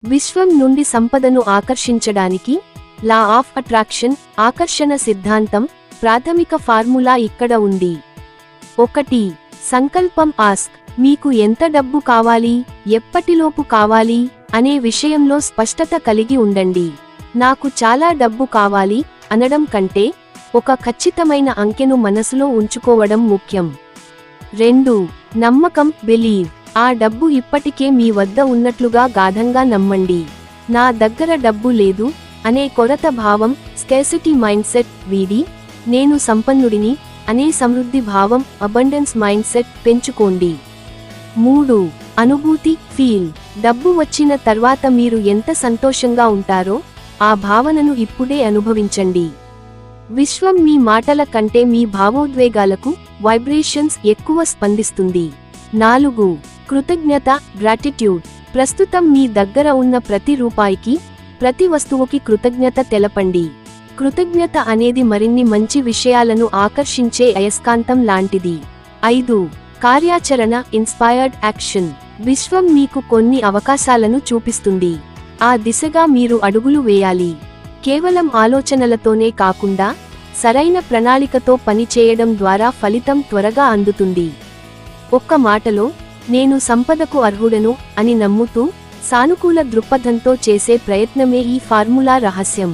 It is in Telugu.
విశ్వం నుండి సంపదను ఆకర్షించడానికి లా ఆఫ్ అట్రాక్షన్ ఆకర్షణ సిద్ధాంతం ప్రాథమిక ఫార్ములా ఇక్కడ ఉంది. 1. సంకల్పం ఆస్క్ మీకు ఎంత డబ్బు కావాలి, ఎప్పటిలోపు కావాలి అనే విషయంలో స్పష్టత కలిగి ఉండండి. నాకు చాలా డబ్బు కావాలి అనడం కంటే ఒక ఖచ్చితమైన అంకెను మనసులో ఉంచుకోవడం ముఖ్యం. 2. నమ్మకం బిలీవ్ ఆ డబ్బు ఇప్పటికే మీ వద్ద ఉన్నట్లుగా గాఢంగా నమ్మండి. నా దగ్గర డబ్బు లేదు అనే కొరత భావం స్కేర్సిటీ మైండ్సెట్ వీడి నేను సంపన్నుడిని అనే సమృద్ధి భావం అబండెన్స్ మైండ్సెట్ పెంచుకోండి. 3. అనుభూతి ఫీల్ డబ్బు వచ్చిన తర్వాత మీరు ఎంత సంతోషంగా ఉంటారో ఆ భావనను ఇప్పుడే అనుభవించండి. విశ్వం మీ మాటల కంటే మీ భావోద్వేగాలకు వైబ్రేషన్స్ ఎక్కువ స్పందిస్తుంది. 4. కృతజ్ఞత గ్రాటిట్యూడ్ ప్రస్తుతం మీ దగ్గర ఉన్న ప్రతి రూపాయికి ప్రతి వస్తువుకి కృతజ్ఞత తెలపండి. కృతజ్ఞత అనేది మరిన్ని మంచి విషయాలను ఆకర్షించే అయస్కాంతం లాంటిది. 5. కార్యాచరణ ఇన్స్పైర్డ్ యాక్షన్ విశ్వం మీకు కొన్ని అవకాశాలను చూపిస్తుంది. ఆ దిశగా మీరు అడుగులు వేయాలి. కేవలం ఆలోచనలతోనే కాకుండా సరైన ప్రణాళికతో పనిచేయడం ద్వారా ఫలితం త్వరగా అందుతుంది. ఒక్క మాటలో నేను సంపదకు అర్హుడను అని నమ్ముతూ సానుకూల దృక్పథంతో చేసే ప్రయత్నమే ఈ ఫార్ములా రహస్యం.